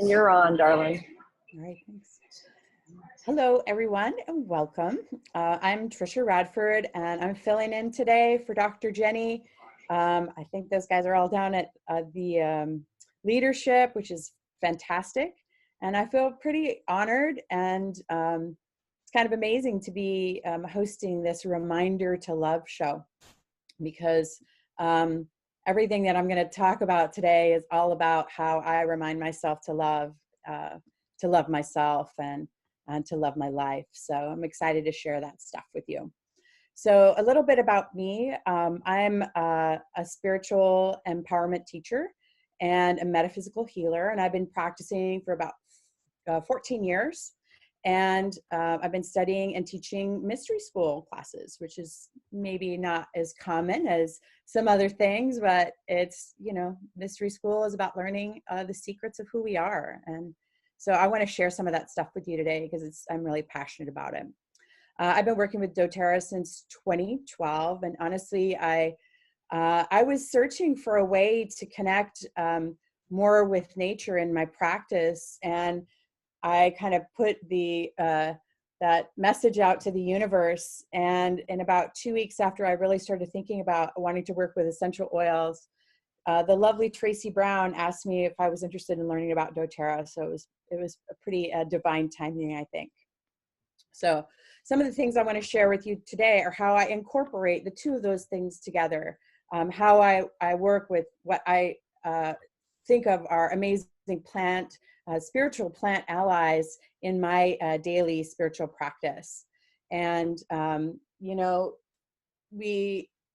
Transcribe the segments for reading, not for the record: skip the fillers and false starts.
And you're on, darling. All right, thanks. Hello, everyone, and welcome. I'm Tricia Radford, and I'm filling in today for Dr. Jenny. I think those guys are all down at the leadership, which is fantastic. And I feel pretty honored, and it's kind of amazing to be hosting this Reminder to Love show, because everything that I'm going to talk about today is all about how I remind myself to love myself and to love my life. So I'm excited to share that stuff with you. So a little bit about me. I'm a spiritual empowerment teacher and a metaphysical healer, and I've been practicing for about 14 years. And I've been studying and teaching mystery school classes, which is maybe not as common as some other things, but it's, mystery school is about learning the secrets of who we are. And so I want to share some of that stuff with you today because I'm really passionate about it. I've been working with doTERRA since 2012, and honestly, I was searching for a way to connect more with nature in my practice, and I kind of put that message out to the universe. And in about 2 weeks after I really started thinking about wanting to work with essential oils, the lovely Tracy Brown asked me if I was interested in learning about doTERRA. So it was a pretty divine timing, I think. So some of the things I want to share with you today are how I incorporate the two of those things together, how I work with what I think of are amazing spiritual plant allies in my daily spiritual practice. And,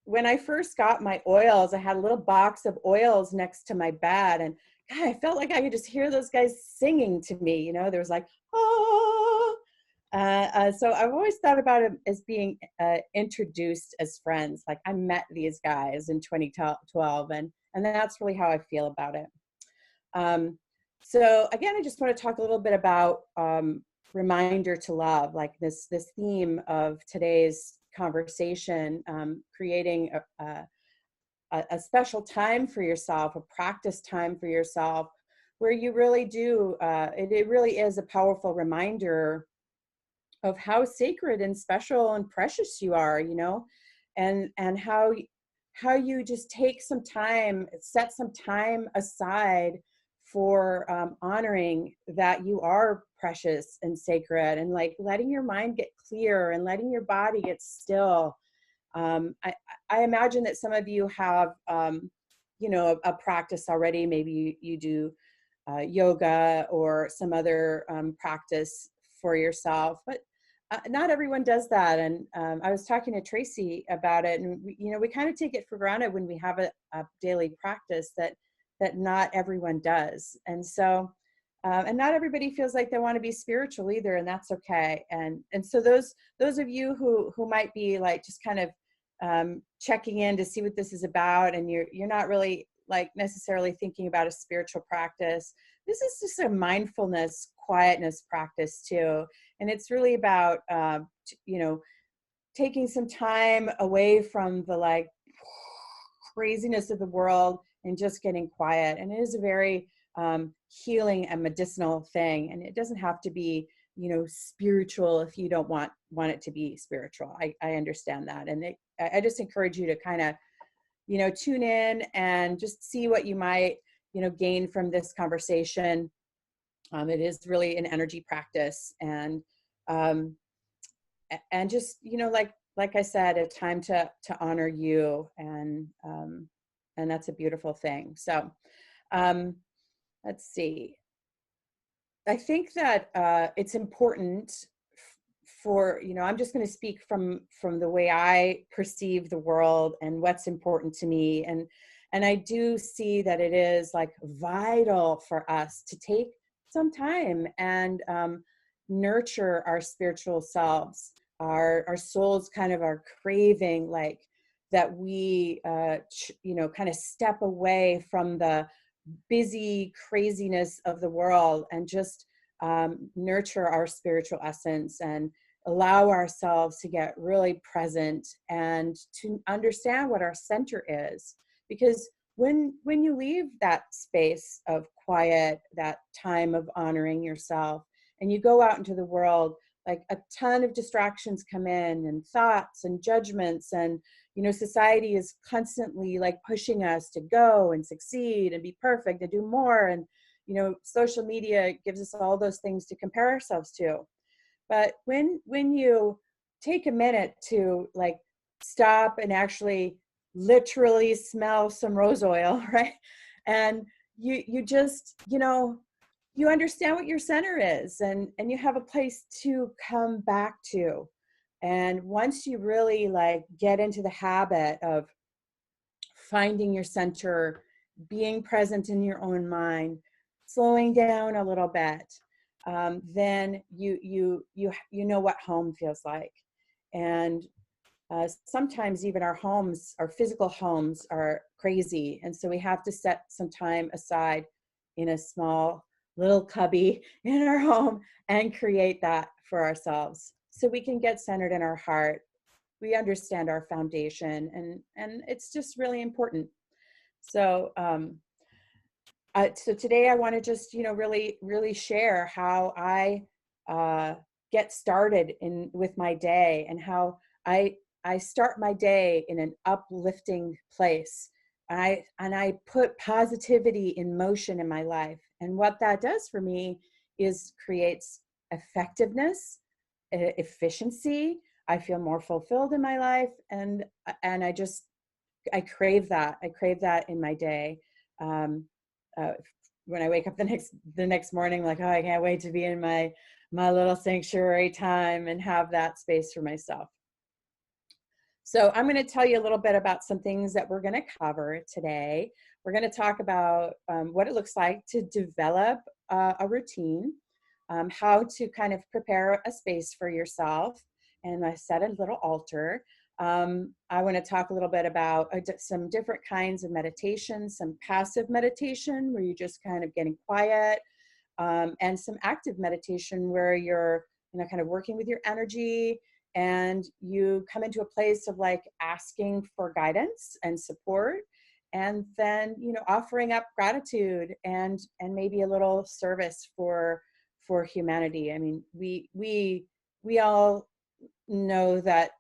when I first got my oils, I had a little box of oils next to my bed, and God, I felt like I could just hear those guys singing to me. There was like, oh. So I've always thought about it as being introduced as friends. Like I met these guys in 2012, and that's really how I feel about it. So again, I just want to talk a little bit about reminder to love, like this theme of today's conversation, creating a special time for yourself, a practice time for yourself, where you really do, it really is a powerful reminder of how sacred and special and precious you are, and how you just take some time, set some time aside for honoring that you are precious and sacred, and like letting your mind get clear and letting your body get still. I imagine that some of you have, a practice already. Maybe you do yoga or some other practice for yourself, but not everyone does that. And I was talking to Tracy about it, and we kind of take it for granted when we have a daily practice that not everyone does. And so, and not everybody feels like they want to be spiritual either, and that's okay. And so those of you who might be like just kind of checking in to see what this is about, and you're not really like necessarily thinking about a spiritual practice, this is just a mindfulness, quietness practice too. And it's really about, taking some time away from the like craziness of the world and just getting quiet. And it is a very healing and medicinal thing. And it doesn't have to be, spiritual if you don't want it to be spiritual. I understand that. And I just encourage you to kind of, tune in and just see what you might, gain from this conversation. It is really an energy practice, and just, like I said, a time to honor you, and that's a beautiful thing. So let's see. I think that it's important for, I'm just going to speak from the way I perceive the world and what's important to me. And I do see that it is like vital for us to take some time and nurture our spiritual selves. Our souls kind of are craving like that we, kind of step away from the busy craziness of the world and just nurture our spiritual essence and allow ourselves to get really present and to understand what our center is. Because when you leave that space of quiet, that time of honoring yourself, and you go out into the world, like a ton of distractions come in, and thoughts and judgments, and society is constantly like pushing us to go and succeed and be perfect and do more, and social media gives us all those things to compare ourselves to. But when you take a minute to like stop and actually literally smell some rose oil, right? And you just, you understand what your center is, and you have a place to come back to. And once you really like get into the habit of finding your center, being present in your own mind, slowing down a little bit, then you know what home feels like. And sometimes even our homes, our physical homes, are crazy, and so we have to set some time aside in a small little cubby in our home and create that for ourselves, so we can get centered in our heart. We understand our foundation, and it's just really important. So so today I want to just really share how I get started with my day, and how I start my day in an uplifting place. And I put positivity in motion in my life, and what that does for me is creates effectiveness, efficiency. I feel more fulfilled in my life, and I crave that. I crave that in my day. Um, when I wake up the next morning, like, oh, I can't wait to be in my little sanctuary time and have that space for myself. So I'm going to tell you a little bit about some things that we're going to cover today. We're going to talk about what it looks like to develop a routine, how to kind of prepare a space for yourself, and I set a little altar. I want to talk a little bit about some different kinds of meditation, some passive meditation where you're just kind of getting quiet, and some active meditation where you're kind of working with your energy, and you come into a place of like asking for guidance and support, and then offering up gratitude and maybe a little service for humanity. I mean, we all know that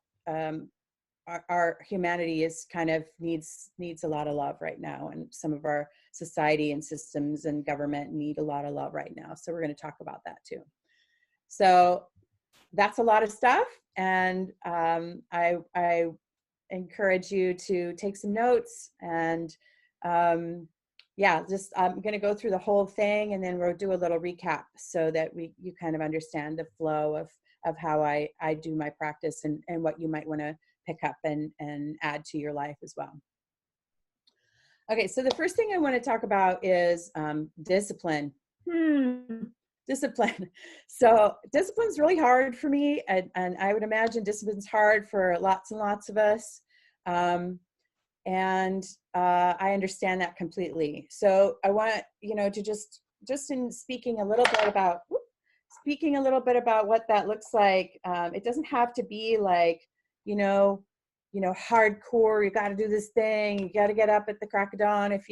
our humanity is kind of needs a lot of love right now, and some of our society and systems and government need a lot of love right now. So we're going to talk about that too. So that's a lot of stuff, and I encourage you to take some notes, and yeah, just I'm going to go through the whole thing, and then we'll do a little recap so that you kind of understand the flow of how I do my practice, and what you might want to pick up and add to your life as well. Okay, so the first thing I want to talk about is discipline. Discipline. So discipline's really hard for me, and I would imagine discipline's hard for lots and lots of us. And I understand that completely. So I want to just in speaking a little bit about what that looks like. It doesn't have to be like hardcore. You got to do this thing. You got to get up at the crack of dawn. If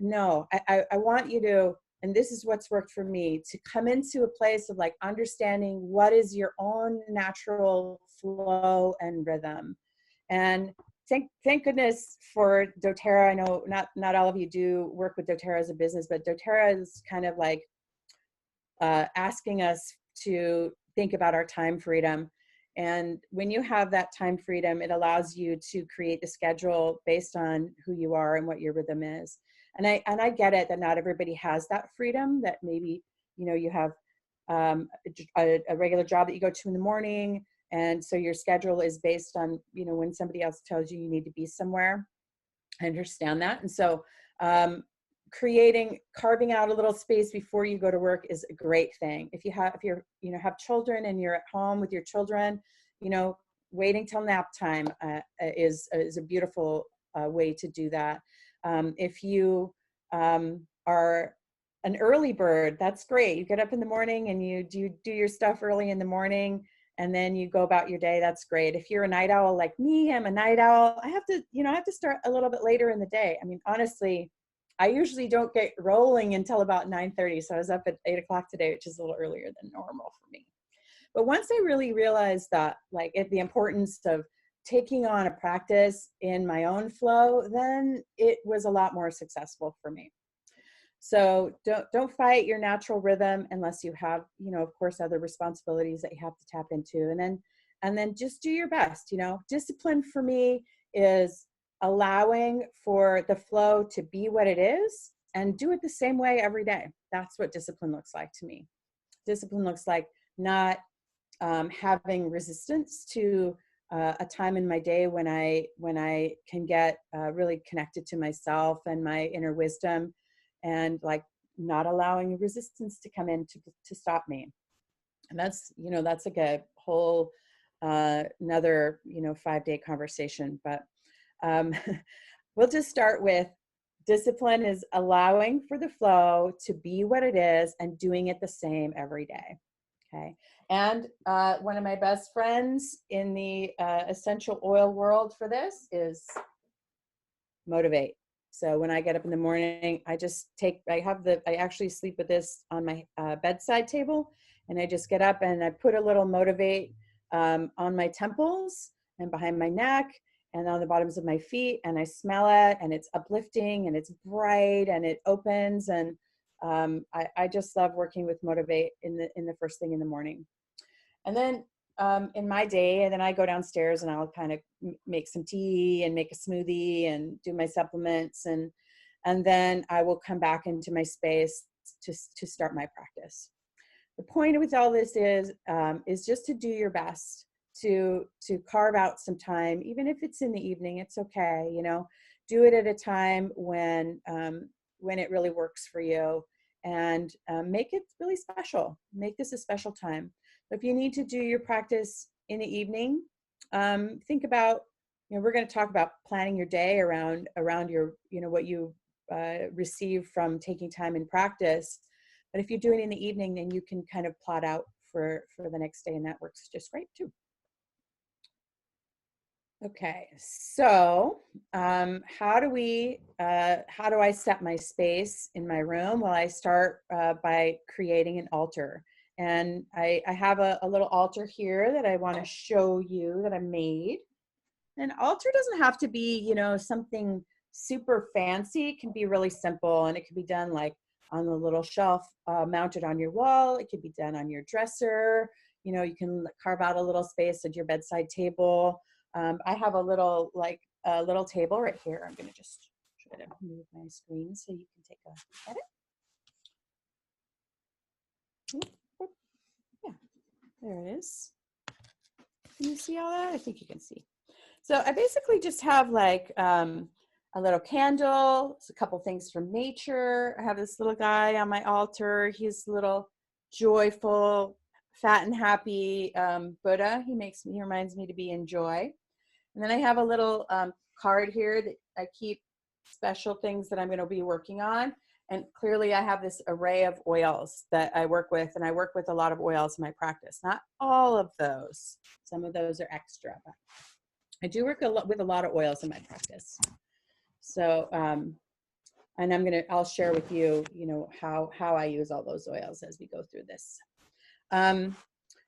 no, I want you to. And this is what's worked for me, to come into a place of like understanding what is your own natural flow and rhythm. And thank goodness for doTERRA. I know not all of you do work with doTERRA as a business, but doTERRA is kind of like asking us to think about our time freedom. And when you have that time freedom, it allows you to create the schedule based on who you are and what your rhythm is. And I get it that not everybody has that freedom, that maybe, you have a regular job that you go to in the morning. And so your schedule is based on, when somebody else tells you you need to be somewhere. I understand that. And so carving out a little space before you go to work is a great thing. If you're have children and you're at home with your children, waiting till nap time is a beautiful way to do that. If you are an early bird, that's great. You get up in the morning and you do your stuff early in the morning. and then you go about your day, that's great. If you're a night owl like me, I'm a night owl. I have to, I have to start a little bit later in the day. I mean, honestly, I usually don't get rolling until about 9:30. So I was up at 8 o'clock today, which is a little earlier than normal for me. But once I really realized that, like, the importance of taking on a practice in my own flow, then it was a lot more successful for me. So don't fight your natural rhythm unless you have, of course, other responsibilities that you have to tap into. And then just do your best. Discipline for me is allowing for the flow to be what it is and do it the same way every day. That's what discipline looks like to me. Discipline looks like not having resistance to a time in my day when I can get really connected to myself and my inner wisdom, and like not allowing resistance to come in to stop me. And that's like a whole another 5-day conversation. But we'll just start with discipline is allowing for the flow to be what it is and doing it the same every day. Okay. And one of my best friends in the essential oil world for this is motivate. So when I get up in the morning, I actually sleep with this on my bedside table, and I just get up and I put a little motivate on my temples and behind my neck and on the bottoms of my feet, and I smell it, and it's uplifting and it's bright and it opens, and I just love working with motivate in the first thing in the morning. And then in my day, and then I go downstairs and I'll kind of make some tea and make a smoothie and do my supplements, and then I will come back into my space to start my practice. The point with all this is just to do your best to carve out some time, even if it's in the evening. It's okay, do it at a time when it really works for you, and make it really special. Make this a special time. If you need to do your practice in the evening, think about, we're going to talk about planning your day around your, what you receive from taking time in practice. But if you do it in the evening, then you can kind of plot out for the next day, and that works just great too. Okay, so how do I set my space in my room? Well, I start by creating an altar. And I have a little altar here that I want to show you that I made. An altar doesn't have to be, something super fancy. It can be really simple, and it can be done like on the little shelf mounted on your wall. It could be done on your dresser. You can carve out a little space at your bedside table. I have a little table right here. I'm going to just try to move my screen so you can take a look at it. Yeah, there it is. Can you see all that? I think you can see. So I basically just have like a little candle, a couple things from nature. I have this little guy on my altar. He's a little joyful, fat and happy Buddha. He reminds me to be in joy. And then I have a little card here that I keep special things that I'm going to be working on. And clearly I have this array of oils that I work with, and I work with a lot of oils in my practice. Not all of those. Some of those are extra, but I do work with a lot of oils in my practice. So, and I'll share with you, how I use all those oils as we go through this.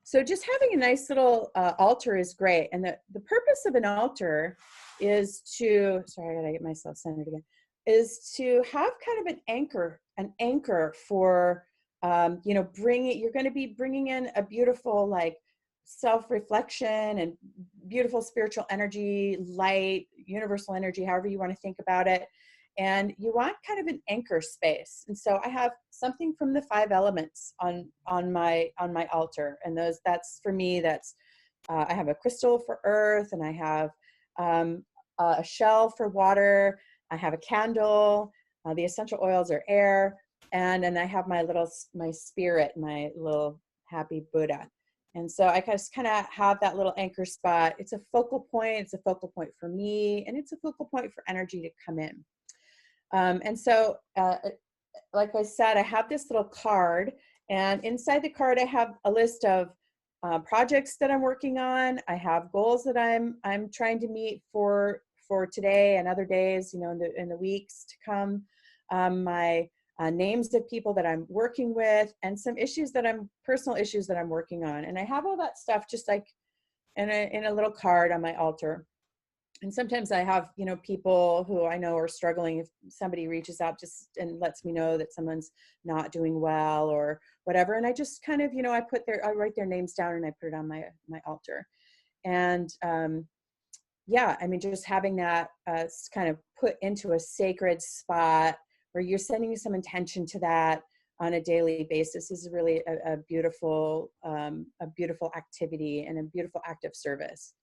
So just having a nice little altar is great. And the purpose of an altar is to, sorry, I gotta get myself centered again, is to have kind of an anchor for, you're going to be bringing in a beautiful, like, self-reflection and beautiful spiritual energy, light, universal energy, however you want to think about it. And you want kind of an anchor space. And so I have something from the 5 elements on my altar. And that's for me, I have a crystal for earth, and I have a shell for water. I have a candle. The essential oils are air. And then I have my spirit, my little happy Buddha. And so I just kind of have that little anchor spot. It's a focal point. It's a focal point for me, and it's a focal point for energy to come in. And so, like I said, I have this little card, and inside the card, I have a list of projects that I'm working on. I have goals that I'm trying to meet for today and other days, you know, in the weeks to come. My names of people that I'm working with, and some issues that personal issues that I'm working on. And I have all that stuff just like in a little card on my altar. And sometimes I have, you know, people who I know are struggling. If somebody reaches out just and lets me know that someone's not doing well or whatever, and I just kind of, you know, I write their names down and I put it on my altar. And yeah, I mean, just having that kind of put into a sacred spot where you're sending some intention to that on a daily basis is really a beautiful activity and a beautiful act of service.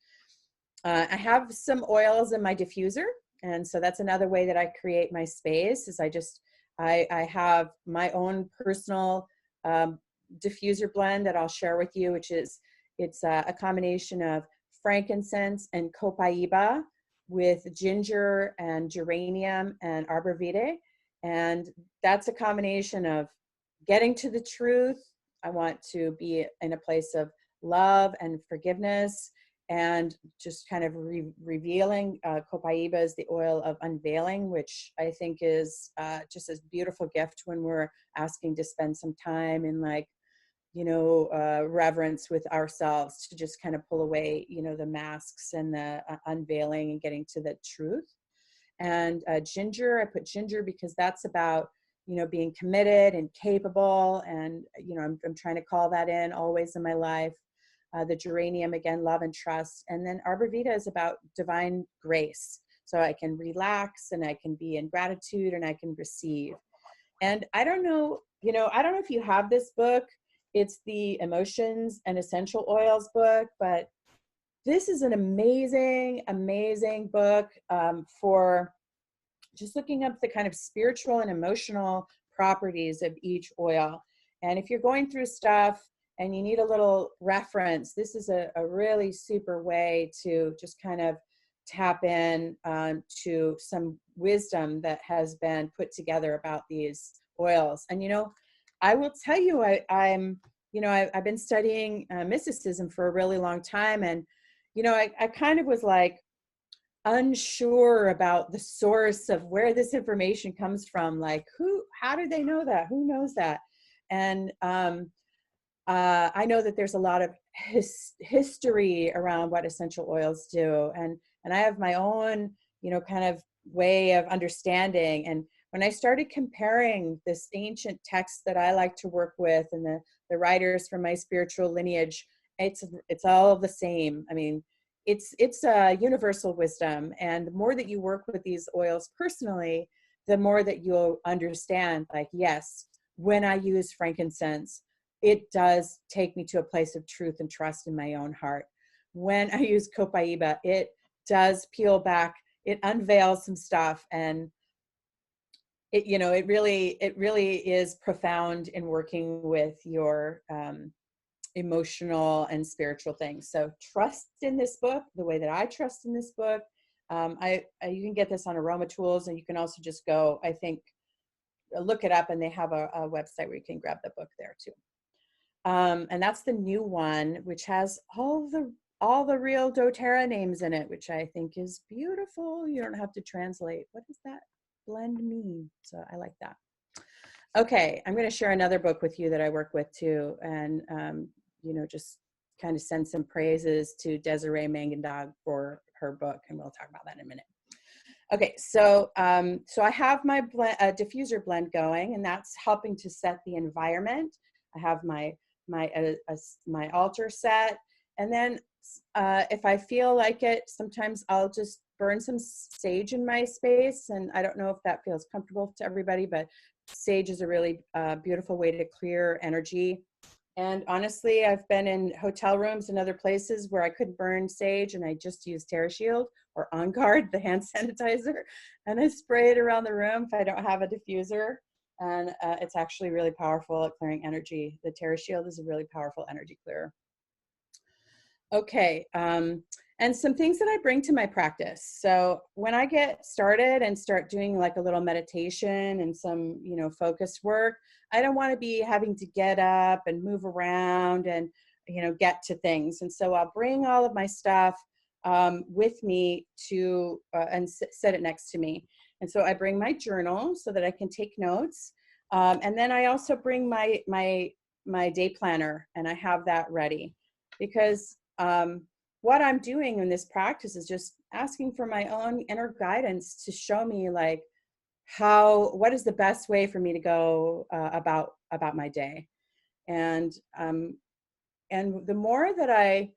I have some oils in my diffuser, and so that's another way that I create my space. Is I have my own personal diffuser blend that I'll share with you, which is it's a combination of frankincense and copaiba with ginger and geranium and arbor vitae, and that's a combination of getting to the truth. I want to be in a place of love and forgiveness, and just kind of revealing. Copaiba is the oil of unveiling, which I think is just a beautiful gift when we're asking to spend some time in, like, you know, reverence with ourselves, to just kind of pull away, you know, the masks and the unveiling and getting to the truth. And ginger, I put ginger because that's about, you know, being committed and capable, and, you know, I'm trying to call that in always in my life. The geranium, again, love and trust. And then arbor vitae is about divine grace. So I can relax and I can be in gratitude and I can receive. And I don't know, you know, I don't know if you have this book. It's the Emotions and Essential Oils book, but this is an amazing, amazing book for just looking up the kind of spiritual and emotional properties of each oil. And if you're going through stuff and you need a little reference, this is a really super way to just kind of tap in to some wisdom that has been put together about these oils. And, you know, I will tell you, I'm, you know, I've been studying mysticism for a really long time. And, you know, I kind of was like unsure about the source of where this information comes from. Like, how did they know that? Who knows that? And I know that there's a lot of history around what essential oils do, and I have my own, you know, kind of way of understanding. And when I started comparing this ancient text that I like to work with and the writers from my spiritual lineage, it's all the same. I mean, it's a universal wisdom, and the more that you work with these oils personally, the more that you'll understand, like, yes, when I use frankincense, it does take me to a place of truth and trust in my own heart. When I use copaiba, it does peel back, it unveils some stuff, and it, you know, it really is profound in working with your emotional and spiritual things. So trust in this book the way that I trust in this book. You can get this on Aroma Tools, and you can also just go, I think, look it up, and they have a website where you can grab the book there too. And that's the new one, which has all the real doTERRA names in it, which I think is beautiful. You don't have to translate. What does that blend mean? So I like that. Okay, I'm going to share another book with you that I work with too, and you know, just kind of send some praises to Desiree Mangendag for her book, and we'll talk about that in a minute. Okay, so I have my diffuser blend going, and that's helping to set the environment. I have my altar set, and then if I feel like it, sometimes I'll just burn some sage in my space. And I don't know if that feels comfortable to everybody, but sage is a really beautiful way to clear energy. And honestly, I've been in hotel rooms and other places where I couldn't burn sage, and I just use TerraShield or On Guard, the hand sanitizer, and I spray it around the room if I don't have a diffuser. And it's actually really powerful at clearing energy. The TerraShield is a really powerful energy clearer. Okay, and some things that I bring to my practice. So when I get started and start doing like a little meditation and some, you know, focused work, I don't want to be having to get up and move around. And get to things. And so I'll bring all of my stuff with me to and set it next to me. And so I bring my journal so that I can take notes. And then I also bring my day planner, and I have that ready, because what I'm doing in this practice is just asking for my own inner guidance to show me like what is the best way for me to go about my day. And the more that I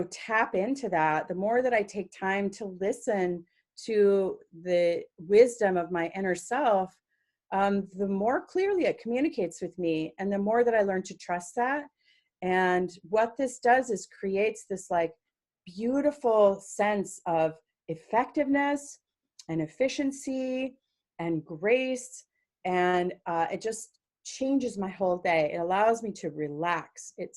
tap into that, the more that I take time to listen to the wisdom of my inner self, the more clearly it communicates with me, and the more that I learn to trust that. And what this does is creates this like beautiful sense of effectiveness and efficiency and grace. And it just changes my whole day. It allows me to relax. It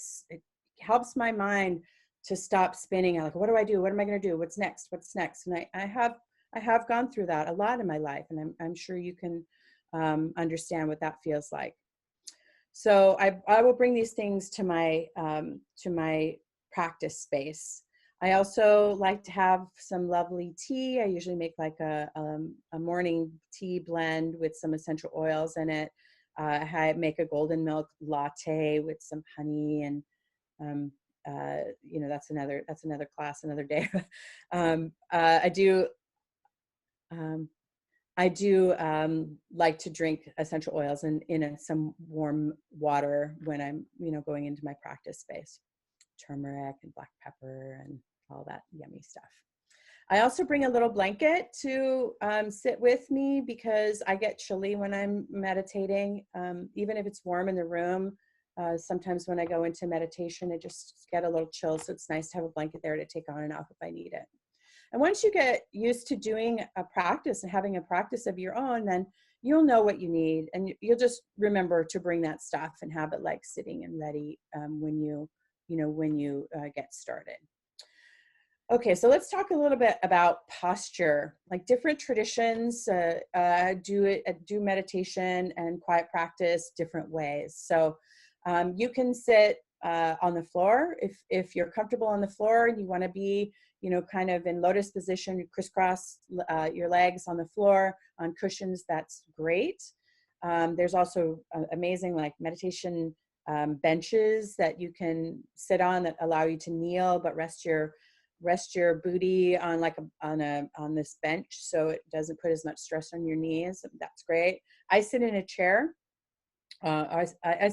helps my mind to stop spinning. Like, what do I do? What am I going to do? What's next? What's next? And I have gone through that a lot in my life, and I'm sure you can understand what that feels like. So I will bring these things to my practice space. I also like to have some lovely tea. I usually make like a morning tea blend with some essential oils in it. I make a golden milk latte with some honey, and that's another class, another day. I do like to drink essential oils in some warm water when I'm, going into my practice space. Turmeric and black pepper and all that yummy stuff. I also bring a little blanket to sit with me, because I get chilly when I'm meditating, even if it's warm in the room. Sometimes when I go into meditation, I just get a little chill. So it's nice to have a blanket there to take on and off if I need it. And once you get used to doing a practice and having a practice of your own, then you'll know what you need, and you'll just remember to bring that stuff and have it like sitting and ready when you get started. Okay, so let's talk a little bit about posture. Like different traditions do meditation and quiet practice different ways. So you can sit on the floor if you're comfortable on the floor and you want to be kind of in lotus position. You crisscross your legs on the floor on cushions. That's great. There's also amazing like meditation benches that you can sit on that allow you to kneel but rest your booty on on this bench, so it doesn't put as much stress on your knees. That's great. I sit in a chair. I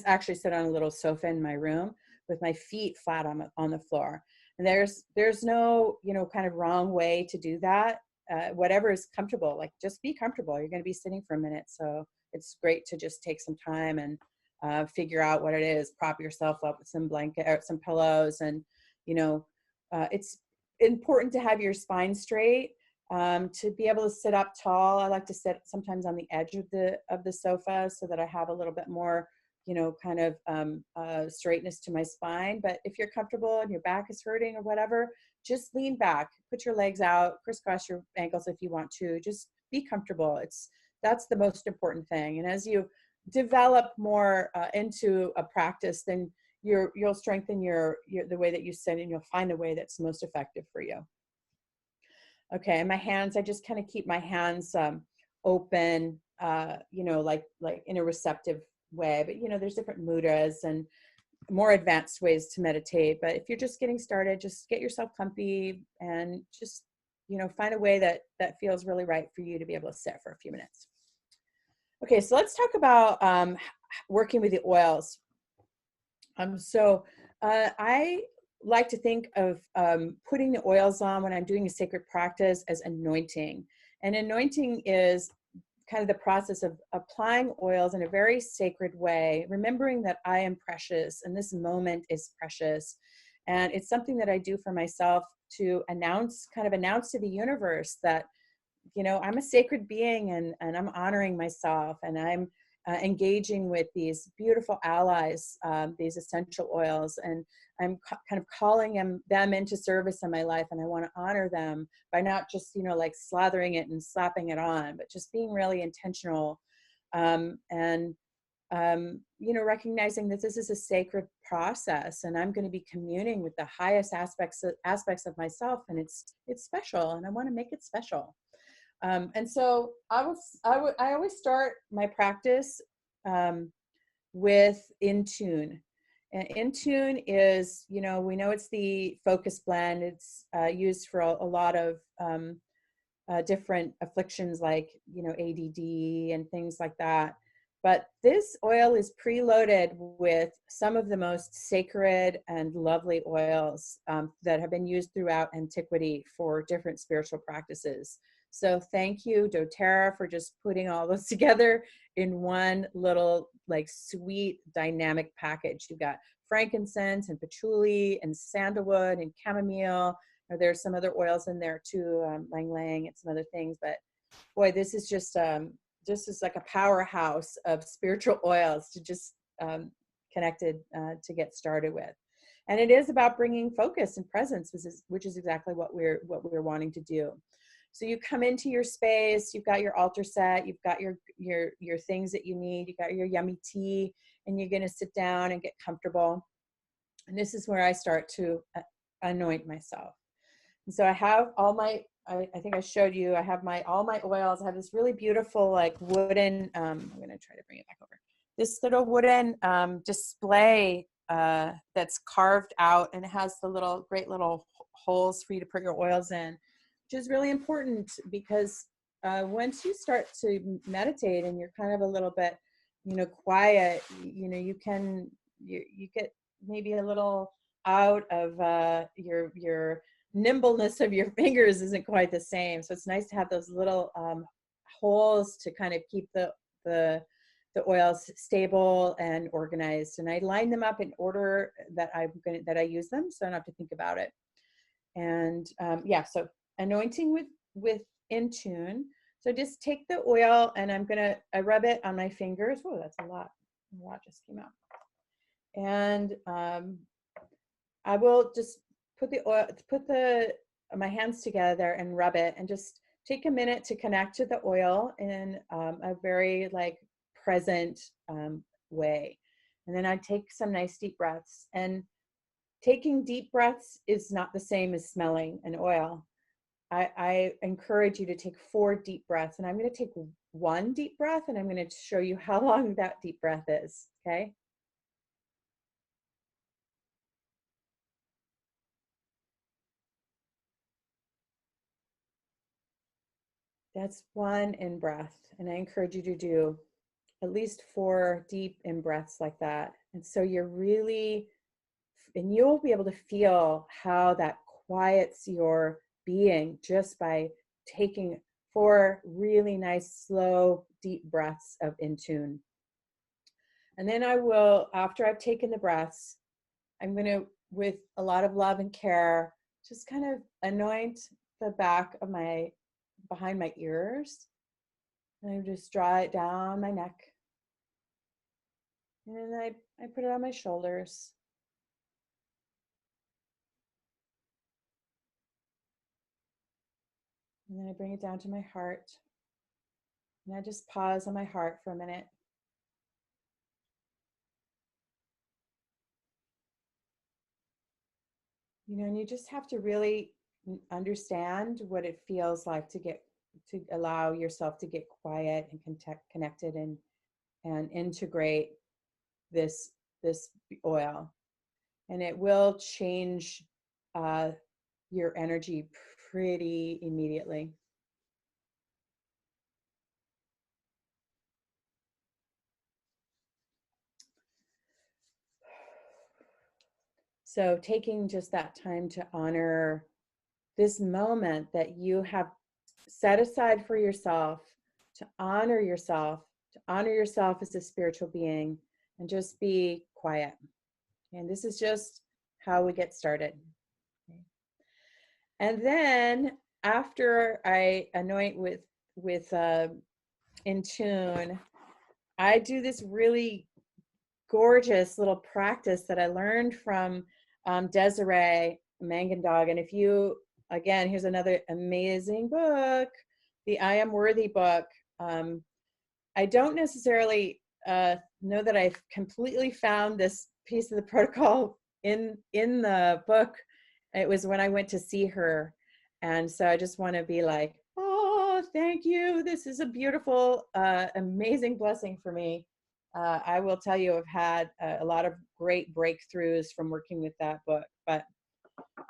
actually sit on a little sofa in my room with my feet flat on the floor. And there's no kind of wrong way to do that. Whatever is comfortable, like just be comfortable. You're going to be sitting for a minute, so it's great to just take some time and figure out what it is. Prop yourself up with some blanket or some pillows, and it's important to have your spine straight, to be able to sit up tall. I like to sit sometimes on the edge of the sofa so that I have a little bit more kind of straightness to my spine. But if you're comfortable and your back is hurting or whatever, just lean back, put your legs out, crisscross your ankles if you want to. Just be comfortable. That's the most important thing. And as you develop more into a practice, then you'll strengthen the way that you sit, and you'll find a way that's most effective for you. Okay, and my hands, I just kind of keep my hands open, like in a receptive way. But there's different mudras and more advanced ways to meditate. But if you're just getting started, just get yourself comfy and just find a way that feels really right for you to be able to sit for a few minutes. Okay, so let's talk about working with the oils. I like to think of putting the oils on when I'm doing a sacred practice as anointing. And anointing is kind of the process of applying oils in a very sacred way, remembering that I am precious and this moment is precious. And it's something that I do for myself to announce to the universe that, I'm a sacred being, and I'm honoring myself, and I'm engaging with these beautiful allies, these essential oils, and I'm kind of calling them into service in my life, and I want to honor them by not just like slathering it and slapping it on, but just being really intentional. And you know, recognizing that this is a sacred process, and I'm going to be communing with the highest aspects of myself, and it's special, and I want to make it special. And so I always start my practice with In Tune. And In Tune is, you know, we know it's the focus blend. It's used for a lot of different afflictions like, you know, ADD and things like that. But this oil is preloaded with some of the most sacred and lovely oils that have been used throughout antiquity for different spiritual practices. So thank you, doTERRA, for just putting all those together in one little like sweet dynamic package. You've got frankincense and patchouli and sandalwood and chamomile. There's some other oils in there too, lang lang and some other things. But boy, this is just like a powerhouse of spiritual oils to just connected to get started with. And it is about bringing focus and presence, which is exactly what we're wanting to do. So you come into your space, you've got your altar set, you've got your things that you need, you've got your yummy tea, and you're going to sit down and get comfortable. And this is where I start to anoint myself. And so I have all my, I think I showed you, I have all my oils. I have this really beautiful like wooden, I'm going to try to bring it back over. This little wooden display that's carved out, and it has the great little holes for you to put your oils in, which is really important because once you start to meditate and you're kind of a little bit, you know, quiet, you know, you get maybe a little out of your nimbleness of your fingers isn't quite the same. So it's nice to have those little holes to kind of keep the oils stable and organized. And I line them up in order that I use them, so I don't have to think about it. And yeah, so anointing with In Tune. So just take the oil, and I rub it on my fingers. Oh, that's a lot. A lot just came out. And I will just put my hands together and rub it, and just take a minute to connect to the oil in a very like present way. And then I take some nice deep breaths. And taking deep breaths is not the same as smelling an oil. I encourage you to take 4 deep breaths, and I'm going to take 1 deep breath, and I'm going to show you how long that deep breath is. Okay. That's 1 in breath. And I encourage you to do at least 4 deep in breaths like that. And so and you'll be able to feel how that quiets your being just by taking 4 really nice, slow, deep breaths of In Tune. And then I will, after I've taken the breaths, I'm going to, with a lot of love and care, just kind of anoint the back of behind my ears. And I just draw it down my neck. And then I put it on my shoulders. And then I bring it down to my heart. And I just pause on my heart for a minute. You know, and you just have to really understand what it feels like to allow yourself to get quiet and connected and integrate this oil. And it will change your energy pretty immediately. So taking just that time to honor this moment that you have set aside for yourself, to honor yourself as a spiritual being, and just be quiet. And this is just how we get started. And then after I anoint with In Tune, I do this really gorgeous little practice that I learned from Desiree Mangendog. And if you, again, here's another amazing book, the I Am Worthy book. I don't necessarily know that I've completely found this piece of the protocol in the book. It was when I went to see her. And so I just want to be like, oh, thank you. This is a beautiful, amazing blessing for me. I will tell you, I've had a lot of great breakthroughs from working with that book. But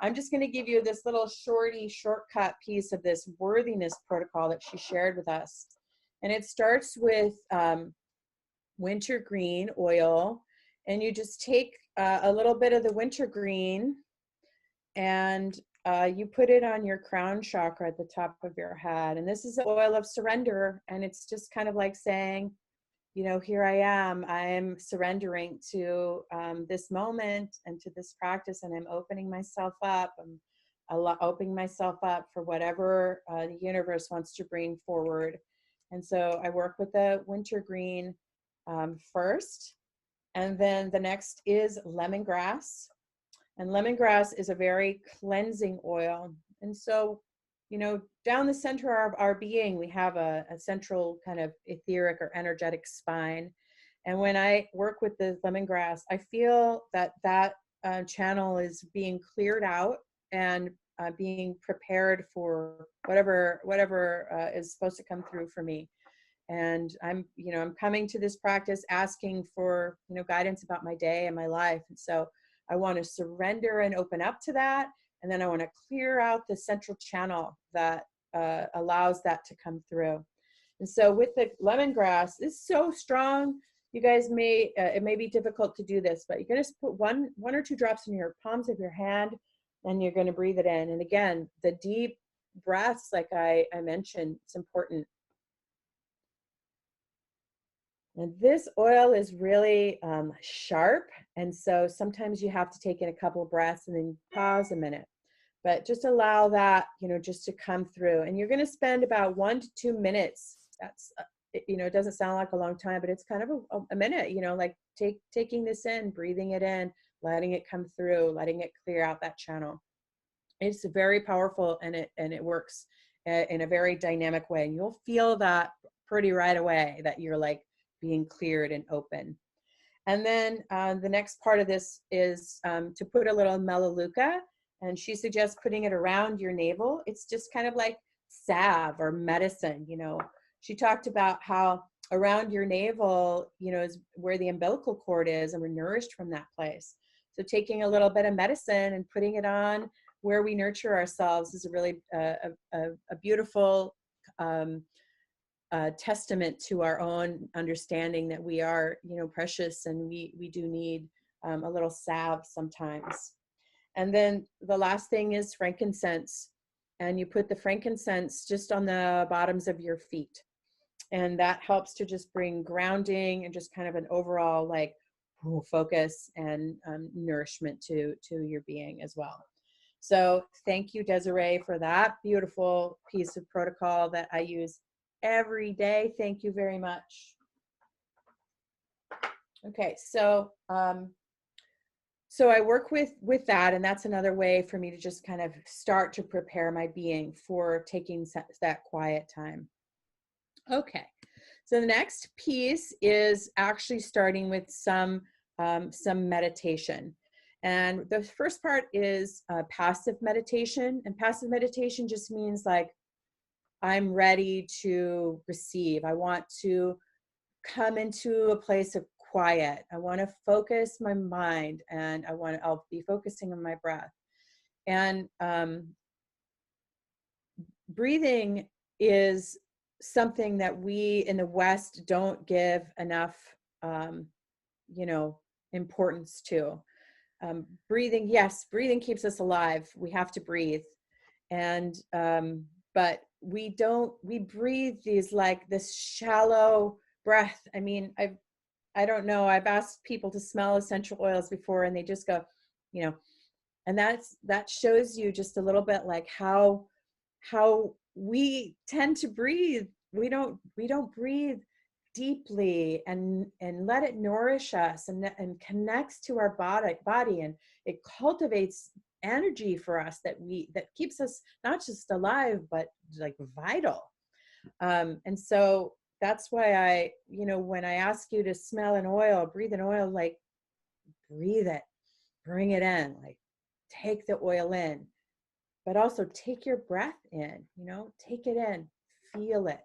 I'm just going to give you this little shortcut piece of this worthiness protocol that she shared with us. And it starts with wintergreen oil. And you just take a little bit of the wintergreen and you put it on your crown chakra at the top of your head. And this is the oil of surrender. And it's just kind of like saying, you know, here I am surrendering to this moment and to this practice, and I'm opening myself up. I'm opening myself up for whatever the universe wants to bring forward. And so I work with the wintergreen first, and then the next is lemongrass. And lemongrass is a very cleansing oil. And so, you know, down the center of our being, we have a central kind of etheric or energetic spine. And when I work with the lemongrass, I feel that channel is being cleared out and being prepared for whatever is supposed to come through for me. And I'm coming to this practice asking for, you know, guidance about my day and my life. And so I want to surrender and open up to that. And then I want to clear out the central channel that allows that to come through. And so with the lemongrass, it's so strong. You guys it may be difficult to do this, but you're going to put one or two drops in your palms of your hand, and you're going to breathe it in. And again, the deep breaths, like I mentioned, it's important. And this oil is really sharp. And so sometimes you have to take in a couple of breaths and then pause a minute. But just allow that, you know, just to come through. And you're going to spend about 1 to 2 minutes. That's, you know, it doesn't sound like a long time, but it's kind of a minute, you know, like taking this in, breathing it in, letting it come through, letting it clear out that channel. It's very powerful, and it works in a very dynamic way. And you'll feel that pretty right away, that you're like being cleared and open. And then the next part of this is to put a little melaleuca, and she suggests putting it around your navel. It's just kind of like salve or medicine, you know. She talked about how around your navel, you know, is where the umbilical cord is, and we're nourished from that place. So taking a little bit of medicine and putting it on where we nurture ourselves is a really a beautiful testament to our own understanding that we are, you know, precious, and we do need a little salve sometimes. And then the last thing is frankincense, and you put the frankincense just on the bottoms of your feet, and that helps to just bring grounding and just kind of an overall like focus and nourishment to your being as well. So thank you, Desiree, for that beautiful piece of protocol that I use every day. Thank you very much. Okay, so so I work with that, and that's another way for me to just kind of start to prepare my being for taking that quiet time. Okay, so the next piece is actually starting with some meditation. And the first part is passive meditation. And passive meditation just means like, I'm ready to receive. I want to come into a place of quiet. I want to focus my mind, and I'll be focusing on my breath. And breathing is something that we in the West don't give enough, you know, importance to. Breathing, yes, breathing keeps us alive. We have to breathe. And, but we breathe these like this shallow breath. I mean, I don't know. I've asked people to smell essential oils before, and they just go, you know, and that shows you just a little bit like how we tend to breathe. We don't breathe deeply and let it nourish us and connects to our body, and it cultivates energy for us that keeps us not just alive but like vital. And so that's why when I ask you to smell an oil, breathe an oil, like breathe it, bring it in, like take the oil in, but also take your breath in, take it in, feel it.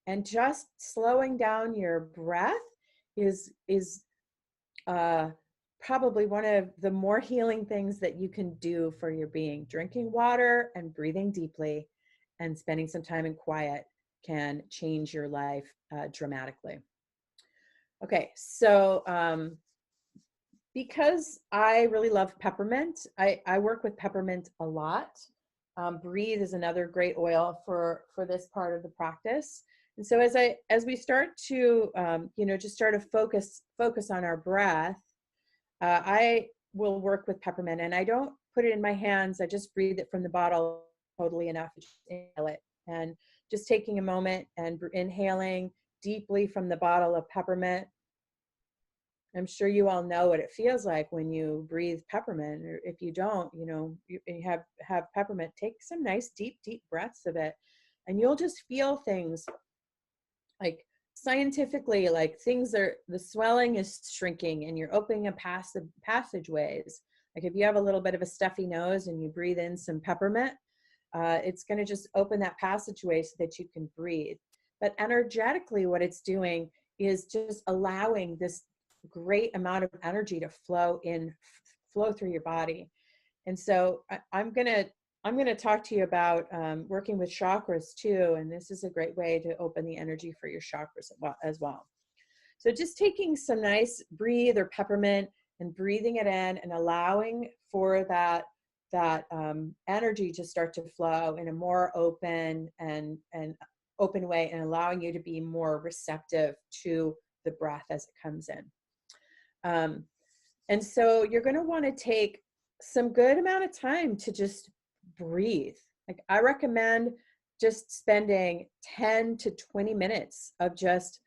And just slowing down your breath is probably one of the more healing things that you can do for your being. Drinking water and breathing deeply and spending some time in quiet can change your life dramatically. Okay, so because I really love peppermint, I work with peppermint a lot. Breathe is another great oil for this part of the practice. And so as we start to just start to focus on our breath, I will work with peppermint, and I don't put it in my hands. I just breathe it from the bottle totally enough to just inhale it, and just taking a moment and inhaling deeply from the bottle of peppermint. I'm sure you all know what it feels like when you breathe peppermint, or if you don't, you have peppermint, take some nice deep breaths of it, and you'll just feel things like scientifically, like the swelling is shrinking and you're opening a passageways. Like if you have a little bit of a stuffy nose and you breathe in some peppermint, it's going to just open that passageway so that you can breathe. But energetically, what it's doing is just allowing this great amount of energy to flow through your body. And so I'm gonna talk to you about working with chakras too, and this is a great way to open the energy for your chakras as well. So just taking some nice breathe or peppermint and breathing it in and allowing for that energy to start to flow in a more open and open way, and allowing you to be more receptive to the breath as it comes in. And so you're going to want to take some good amount of time to just breathe. Like I recommend just spending 10 to 20 minutes of just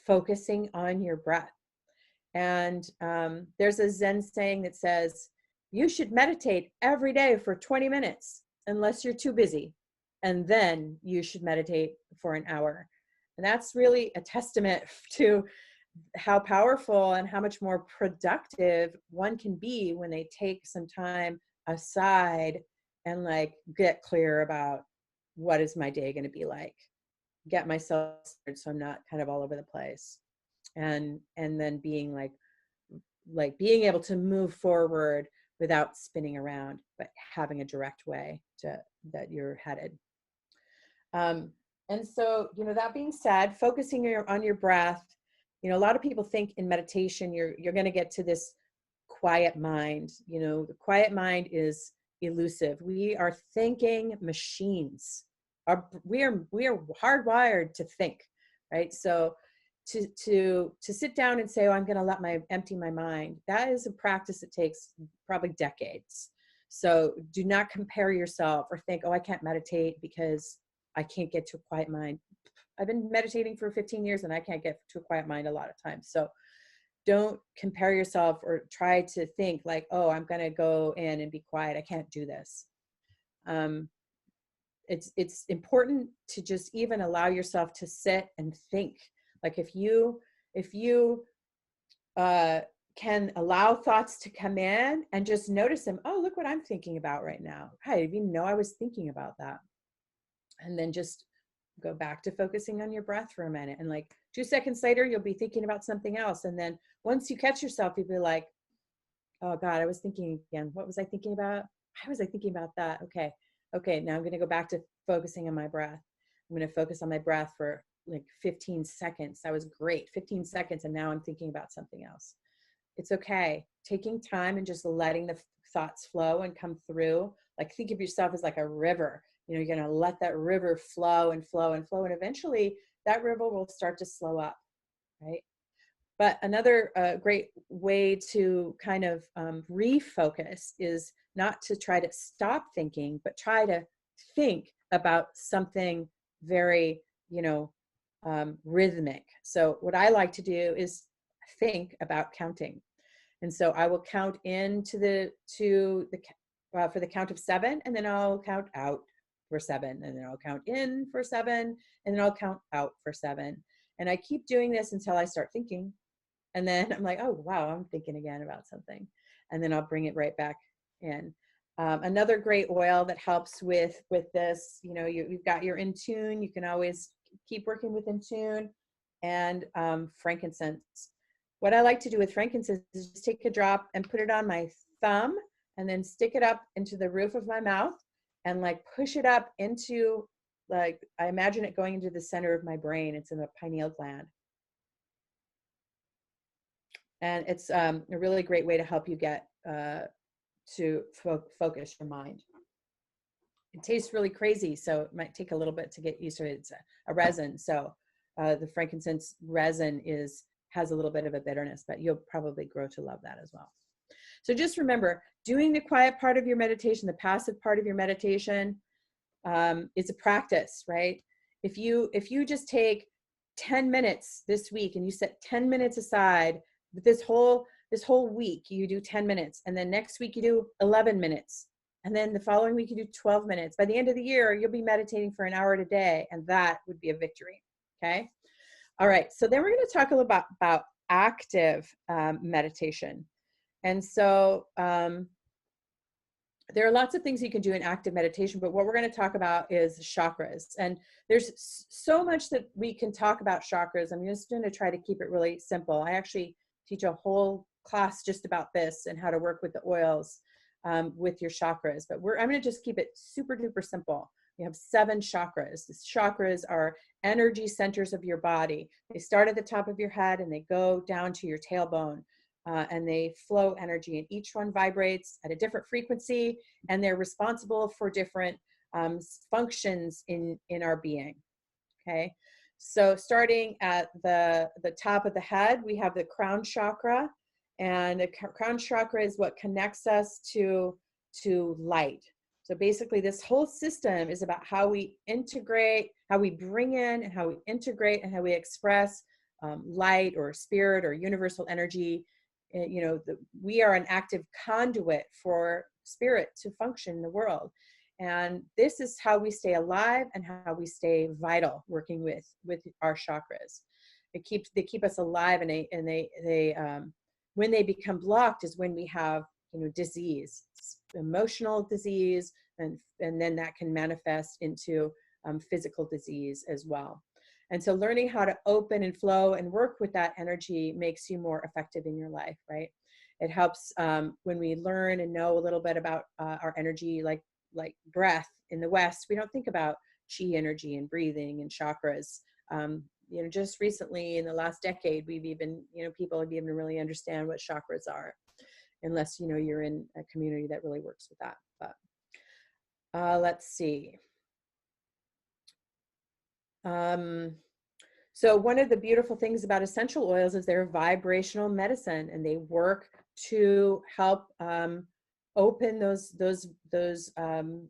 focusing on your breath. And there's a Zen saying that says, you should meditate every day for 20 minutes, unless you're too busy. And then you should meditate for an hour. And that's really a testament to how powerful and how much more productive one can be when they take some time aside and like get clear about what is my day going to be like, get myself started so I'm not kind of all over the place, and then being like being able to move forward without spinning around, but having a direct way that you're headed. And so, that being said, focusing on your breath, a lot of people think in meditation, you're going to get to this quiet mind. The quiet mind is elusive. We are thinking machines. We are hardwired to think, right? So to sit down and say, oh, I'm going to empty my mind, that is a practice that takes probably decades. So do not compare yourself or think, oh, I can't meditate because I can't get to a quiet mind. I've been meditating for 15 years and I can't get to a quiet mind a lot of times. So don't compare yourself or try to think like, oh, I'm going to go in and be quiet. I can't do this. It's important to just even allow yourself to sit and think. Like if you can allow thoughts to come in and just notice them. Oh, look what I'm thinking about right now. I didn't even know I was thinking about that. And then just go back to focusing on your breath for a minute. And like 2 seconds later, you'll be thinking about something else. And then once you catch yourself, you'll be like, oh God, I was thinking again. What was I thinking about? Why was I thinking about that? Okay, now I'm going to go back to focusing on my breath. I'm going to focus on my breath for like 15 seconds. That was great. 15 seconds. And now I'm thinking about something else. It's okay. Taking time and just letting the thoughts flow and come through. Like think of yourself as like a river. You're going to let that river flow and flow and flow. And eventually that river will start to slow up, right? But another great way to kind of refocus is not to try to stop thinking, but try to think about something very, rhythmic. So what I like to do is think about counting. And so I will count in for the count of 7, and then I'll count out for 7, and then I'll count in for 7, and then I'll count out for 7. And I keep doing this until I start thinking. And then I'm like, oh, wow, I'm thinking again about something. And then I'll bring it right back in. Another great oil that helps with this, you know, you've got your in tune. You can always keep working with in tune, and frankincense. What I like to do with frankincense is just take a drop and put it on my thumb, and then stick it up into the roof of my mouth, and like push it up into, like, I imagine it going into the center of my brain. It's in the pineal gland. And it's a really great way to help you get to focus your mind. It tastes really crazy, so it might take a little bit to get used to it. It's a resin, so the frankincense resin has a little bit of a bitterness, but you'll probably grow to love that as well. So just remember, doing the quiet part of your meditation, the passive part of your meditation, is a practice, right? If you just take 10 minutes this week and you set 10 minutes aside, this whole week you do 10 minutes, and then next week you do 11 minutes, and then the following week you do 12 minutes. By the end of the year, you'll be meditating for an hour a day, and that would be a victory. Okay. All right. So then we're going to talk a little about active meditation. And so there are lots of things you can do in active meditation, but what we're going to talk about is chakras. And there's so much that we can talk about chakras. I'm just going to try to keep it really simple. I actually teach a whole class just about this and how to work with the oils with your chakras. But I'm going to just keep it super duper simple. We have 7 chakras. The chakras are energy centers of your body. They start at the top of your head and they go down to your tailbone. And they flow energy, and each one vibrates at a different frequency, and they're responsible for different functions in our being. Okay, so starting at the top of the head, we have the crown chakra, and the crown chakra is what connects us to light. So basically, this whole system is about how we integrate, how we bring in, and how we integrate, and how we express light or spirit or universal energy. You know, we are an active conduit for spirit to function in the world. And this is how we stay alive and how we stay vital, working with our chakras. They keep us alive, and they when they become blocked is when we have, you know, disease, emotional disease, and then that can manifest into physical disease as well. And so learning how to open and flow and work with that energy makes you more effective in your life, right? It helps when we learn and know a little bit about our energy, like breath. In the West, we don't think about chi energy and breathing and chakras. You know, just recently in the last decade, people have even really understand what chakras are, unless, you know, you're in a community that really works with that. But let's see. So one of the beautiful things about essential oils is they're vibrational medicine, and they work to help open those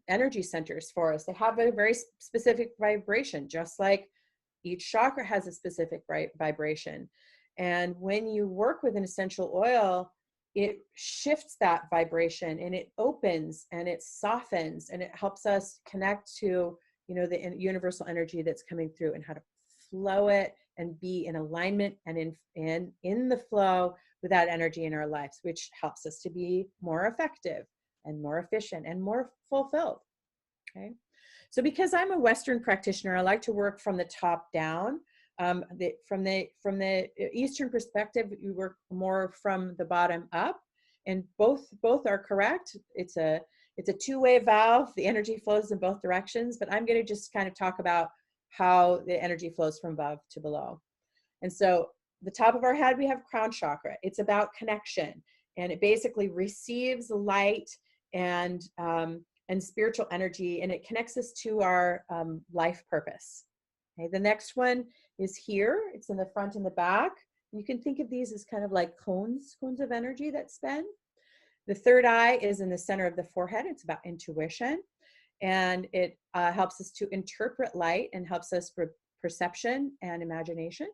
energy centers for us. They have a very specific vibration, just like each chakra has a specific vibration. And when you work with an essential oil, it shifts that vibration, and it opens and it softens, and it helps us connect to, you know, the universal energy that's coming through, and how to flow it and be in alignment and in the flow with that energy in our lives, which helps us to be more effective and more efficient and more fulfilled. Okay. So because I'm a Western practitioner, I like to work from the top down. From the Eastern perspective, you work more from the bottom up, and both are correct. It's a two-way valve. The energy flows in both directions, but I'm going to just kind of talk about how the energy flows from above to below. And so the top of our head, we have crown chakra. It's about connection, and it basically receives light and spiritual energy, and it connects us to our life purpose. Okay, the next one is here. It's in the front and the back. You can think of these as kind of like cones of energy that spin. The third eye is in the center of the forehead. It's about intuition, and it helps us to interpret light and helps us for perception and imagination.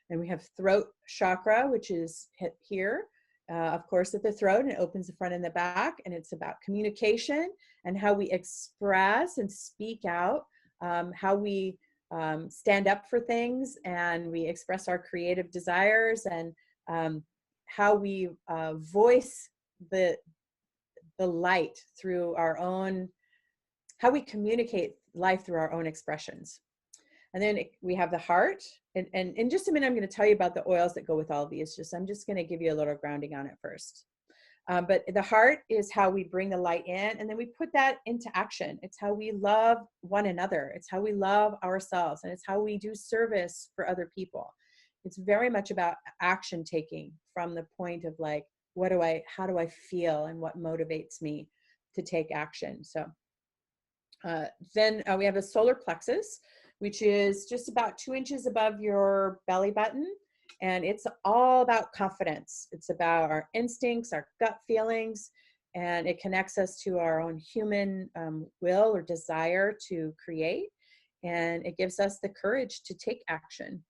And we have throat chakra, which is here, of course, at the throat, and it opens the front and the back, and it's about communication and how we express and speak out, how we stand up for things, and we express our creative desires, and how we voice the light through our own, how we communicate life through our own expressions. And then we have the heart. And in just a minute, I'm going to tell you about the oils that go with all of these. I'm just going to give you a little grounding on it first. But the heart is how we bring the light in, and then we put that into action. It's how we love one another. It's how we love ourselves, and it's how we do service for other people. It's very much about action taking from the point of like, how do I feel, and what motivates me to take action. So then we have a solar plexus, which is just about 2 inches above your belly button. And it's all about confidence. It's about our instincts, our gut feelings, and it connects us to our own human will or desire to create. And it gives us the courage to take action.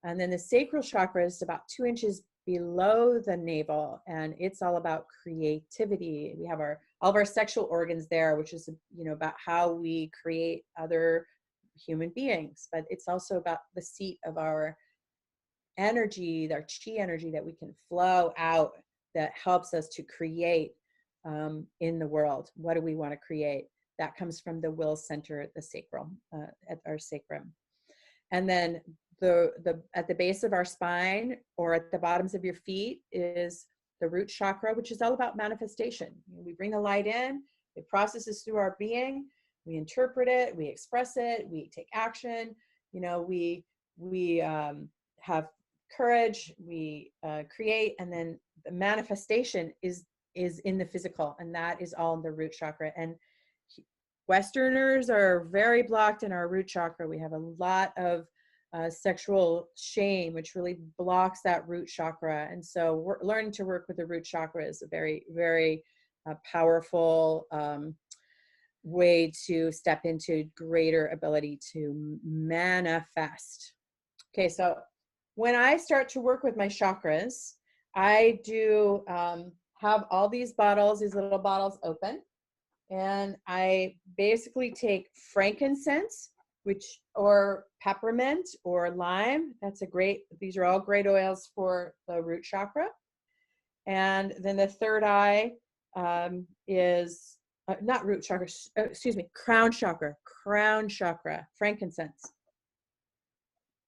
And then the sacral chakra is about 2 inches below the navel, and it's all about creativity. We have all of our sexual organs there, which is, you know, about how we create other human beings. But it's also about the seat of our energy, our chi energy that we can flow out, that helps us to create in the world. What do we want to create? That comes from the will center at the sacral, at our sacrum. And then at the base of our spine, or at the bottoms of your feet, is the root chakra, which is all about manifestation. We bring the light in, it processes through our being, we interpret it, we express it, we take action. You know, we have courage, we create, and then the manifestation is in the physical, and that is all in the root chakra. And Westerners are very blocked in our root chakra. We have a lot of sexual shame, which really blocks that root chakra. And so learning to work with the root chakra is a very, very powerful way to step into greater ability to manifest. Okay, so when I start to work with my chakras, I do have all these bottles, these little bottles open, and I basically take frankincense, or peppermint or lime. These are all great oils for the root chakra. And then the third eye is not root chakra, excuse me, crown chakra, frankincense.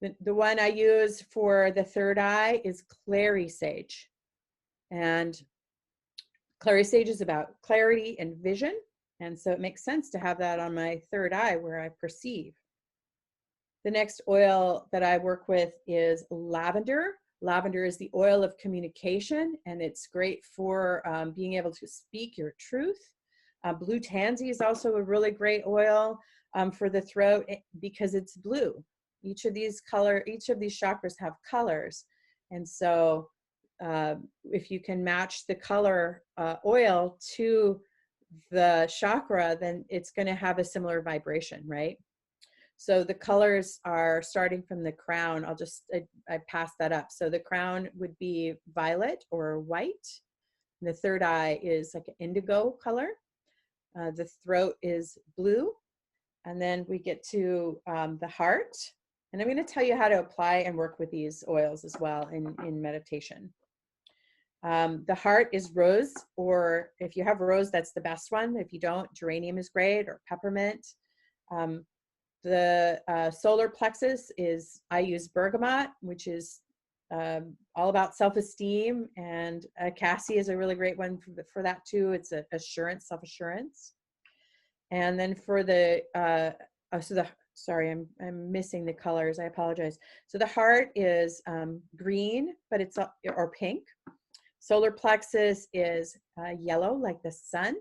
The one I use for the third eye is clary sage. And clary sage is about clarity and vision. And so it makes sense to have that on my third eye, where I perceive. The next oil that I work with is lavender. Lavender is the oil of communication, and it's great for being able to speak your truth. Blue tansy is also a really great oil for the throat, because it's blue. Each of these chakras have colors. And so if you can match the color oil to the chakra, then it's going to have a similar vibration, right? So the colors are starting from the crown. I pass that up. So the crown would be violet or white. And the third eye is like an indigo color. The throat is blue. And then we get to the heart. And I'm going to tell you how to apply and work with these oils as well in meditation. The heart is rose, or if you have rose, that's the best one. If you don't, geranium is great, or peppermint. The solar plexus I use bergamot, which is all about self-esteem, and cassie is a really great one for that too. It's assurance, self-assurance. And then for sorry, I'm missing the colors. I apologize. So the heart is green, but or pink. Solar plexus is yellow, like the sun.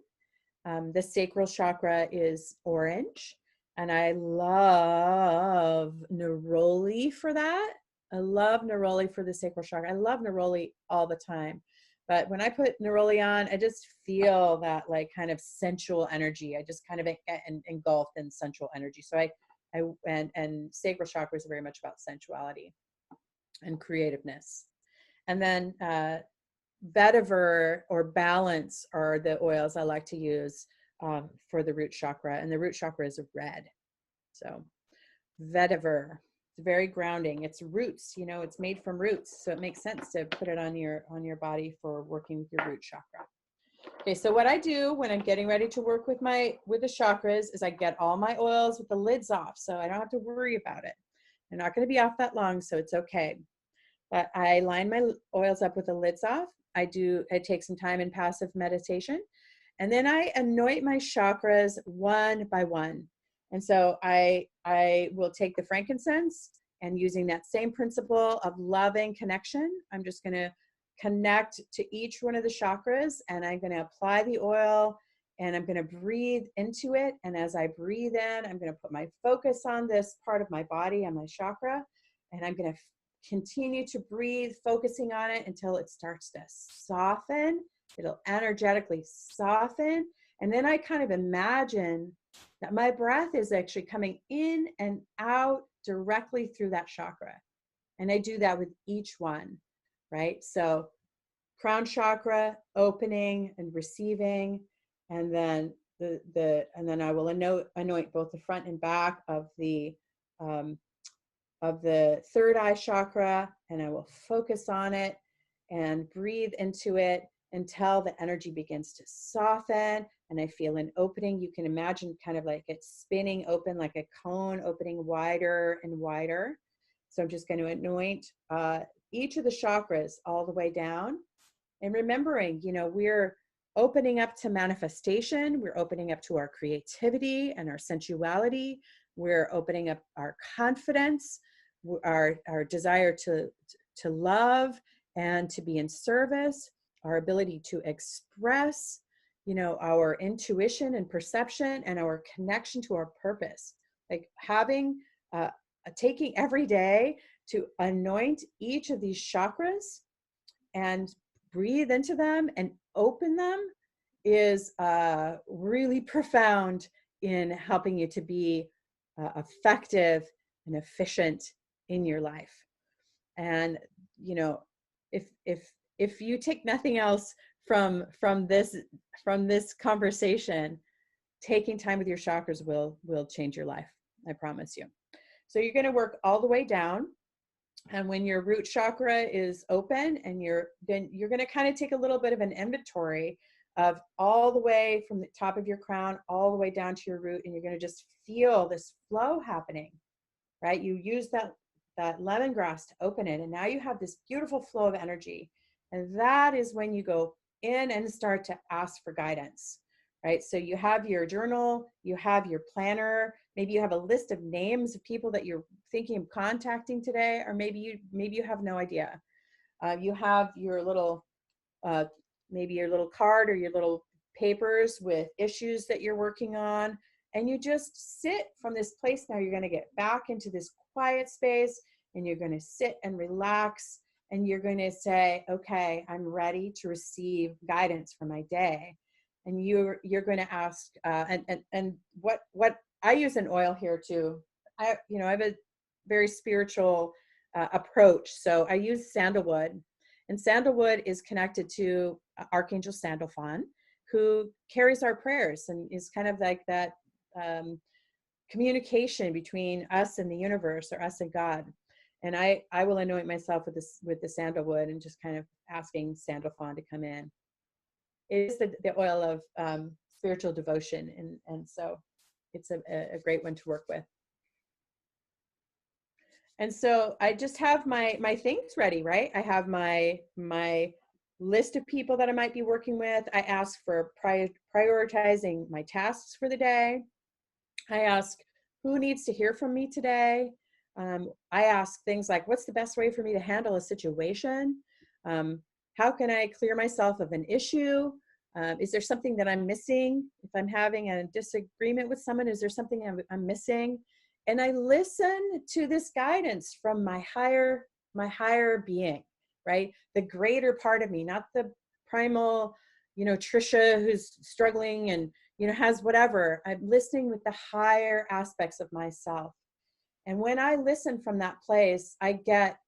The sacral chakra is orange. And I love neroli for that. I love neroli for the sacral chakra. I love neroli all the time. But when I put neroli on, I just feel that like kind of sensual energy. I just kind of get engulfed in sensual energy. So and sacral chakra is very much about sensuality and creativeness. And then vetiver or balance are the oils I like to use for the root chakra, and the root chakra is red. So vetiver. It's very grounding. It's roots, you know, it's made from roots. So it makes sense to put it on your body for working with your root chakra. Okay, so what I do when I'm getting ready to work with the chakras is I get all my oils with the lids off, so I don't have to worry about it. They're not going to be off that long, so it's okay. But I line my oils up with the lids off. I take some time in passive meditation, and then I anoint my chakras one by one. And so I will take the frankincense, and using that same principle of loving connection, I'm just going to connect to each one of the chakras, and I'm going to apply the oil, and I'm going to breathe into it. And as I breathe in, I'm going to put my focus on this part of my body, on my chakra, and I'm going to continue to breathe, focusing on it until it starts to soften. It'll energetically soften. And then I kind of imagine that my breath is actually coming in and out directly through that chakra. And I do that with each one, right? So crown chakra, opening and receiving, and then and then I will anoint both the front and back of the third eye chakra, and I will focus on it and breathe into it until the energy begins to soften and I feel an opening. You can imagine kind of like it's spinning open, like a cone opening wider and wider. So I'm just going to anoint each of the chakras all the way down, and remembering, you know, we're opening up to manifestation. We're opening up to our creativity and our sensuality. We're opening up our confidence, our desire to love and to be in service, our ability to express, you know, our intuition and perception, and our connection to our purpose. Like having, taking every day to anoint each of these chakras and breathe into them and open them is really profound in helping you to be effective and efficient in your life. And you know, if you take nothing else from this conversation, taking time with your chakras will change your life. I promise you. So you're going to work all the way down. And when your root chakra is open, and then you're going to kind of take a little bit of an inventory of all the way from the top of your crown all the way down to your root, and you're going to just feel this flow happening, right? You use that lemongrass to open it, and now you have this beautiful flow of energy. And that is when you go in and start to ask for guidance, right? So you have your journal, you have your planner, maybe you have a list of names of people that you're thinking of contacting today, or maybe you have no idea. You have your little, maybe your little card or your little papers with issues that you're working on, and you just sit from this place. Now you're going to get back into this quiet space, and you're going to sit and relax, and you're going to say, okay, I'm ready to receive guidance for my day. And you're going to ask, and what I use an oil here too. I have a very spiritual approach, so I use sandalwood, and sandalwood is connected to Archangel Sandalphon, who carries our prayers and is kind of like that communication between us and the universe, or us and God. And I will anoint myself with the sandalwood, and just kind of asking Sandalphon to come in. It is the oil of spiritual devotion, and so it's a great one to work with. And so I just have my things ready, right? I have my list of people that I might be working with. I ask for prioritizing my tasks for the day. I ask who needs to hear from me today. I ask things like, what's the best way for me to handle a situation? How can I clear myself of an issue? Is there something that I'm missing? If I'm having a disagreement with someone, is there something I'm missing? And I listen to this guidance from my higher being, right? The greater part of me, not the primal, Tricia who's struggling and, has whatever. I'm listening with the higher aspects of myself. And when I listen from that place, I get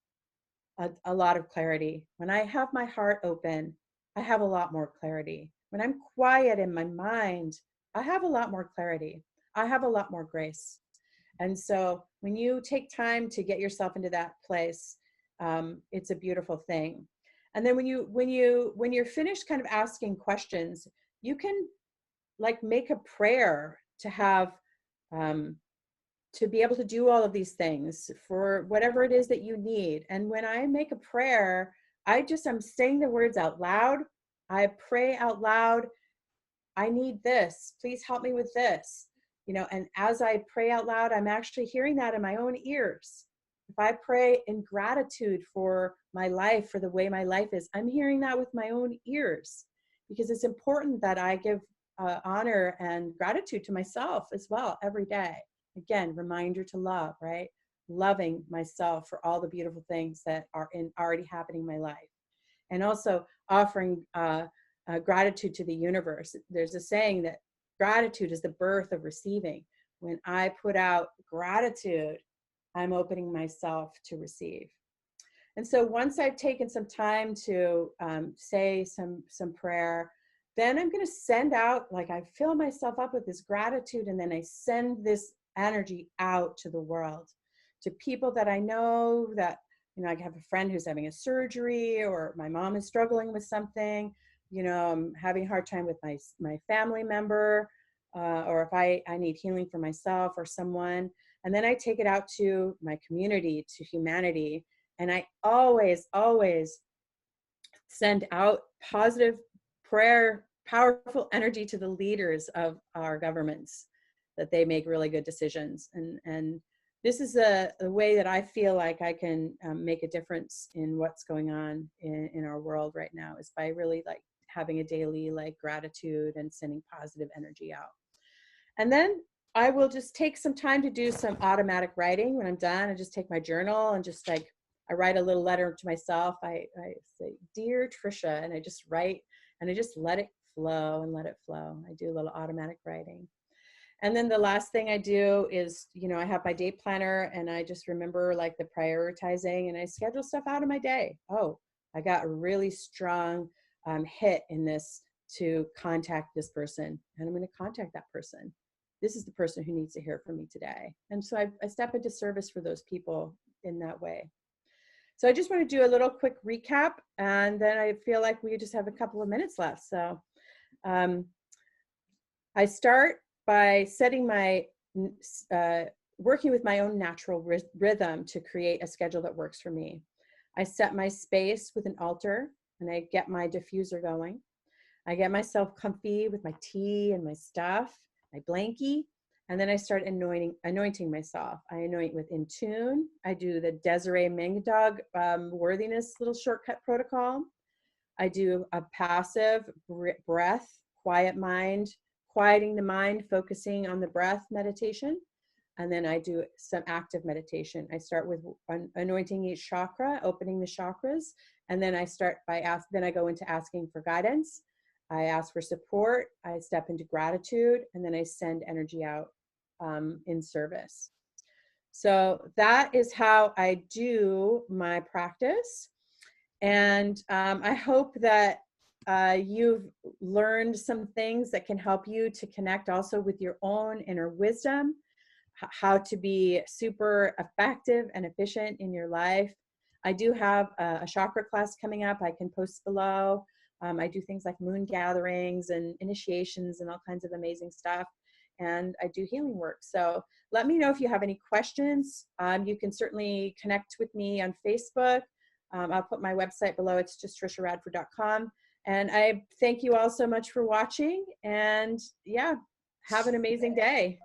a lot of clarity. When I have my heart open, I have a lot more clarity. When I'm quiet in my mind, I have a lot more clarity. I have a lot more grace. And so When you take time to get yourself into that place, it's a beautiful thing. And then when you're finished kind of asking questions, you can like make a prayer to have to be able to do all of these things for whatever it is that you need. And when I make a prayer, I'm saying the words out loud. I pray out loud. I need this. Please help me with this. You know, and as I pray out loud, I'm actually hearing that in my own ears. If I pray in gratitude for my life, for the way my life is, I'm hearing that with my own ears, because it's important that I give honor and gratitude to myself as well every day. Again, reminder to love, right? Loving myself for all the beautiful things that are already happening in my life. And also offering gratitude to the universe. There's a saying that gratitude is the birth of receiving. When I put out gratitude, I'm opening myself to receive. And so once I've taken some time to say some prayer, then I'm going to send out, like I fill myself up with this gratitude, and then I send this energy out to the world, to people that I know that, you know, I have a friend who's having a surgery, or my mom is struggling with something, you know, I'm having a hard time with my family member, or if I need healing for myself or someone. And then I take it out to my community, to humanity. And I always, always send out positive prayer, powerful energy to the leaders of our governments, that they make really good decisions. And this is a way that I feel like I can make a difference in what's going on in our world right now, is by really like having a daily like gratitude and sending positive energy out. And then I will just take some time to do some automatic writing. When I'm done, I just take my journal and just like, I write a little letter to myself. I say, "Dear Tricia," and I just write, and I just let it flow and let it flow. I do a little automatic writing. And then the last thing I do is, you know, I have my day planner, and I just remember like the prioritizing, and I schedule stuff out of my day. Oh, I got a really strong hit in this to contact this person, and I'm going to contact that person. This is the person who needs to hear from me today. And so I step into service for those people in that way. So I just want to do a little quick recap, and then I feel like we just have a couple of minutes left. So I start by setting my, working with my own natural rhythm to create a schedule that works for me. I set my space with an altar, and I get my diffuser going. I get myself comfy with my tea and my stuff, my blankie, and then I start anointing myself. I anoint with In Tune. I do the Desiree Mingdog worthiness little shortcut protocol. I do a passive breath, quiet mind, quieting the mind, focusing on the breath meditation. And then I do some active meditation. I start with anointing each chakra, opening the chakras, and then I go into asking for guidance. I ask for support. I step into gratitude, and then I send energy out in service. So that is how I do my practice. And I hope that you've learned some things that can help you to connect also with your own inner wisdom, how to be super effective and efficient in your life. I do have a chakra class coming up. I can post below. I do things like moon gatherings and initiations and all kinds of amazing stuff. And I do healing work. So let me know if you have any questions. You can certainly connect with me on Facebook. I'll put my website below. It's just triciaradford.com. And I thank you all so much for watching. And yeah, have an amazing day.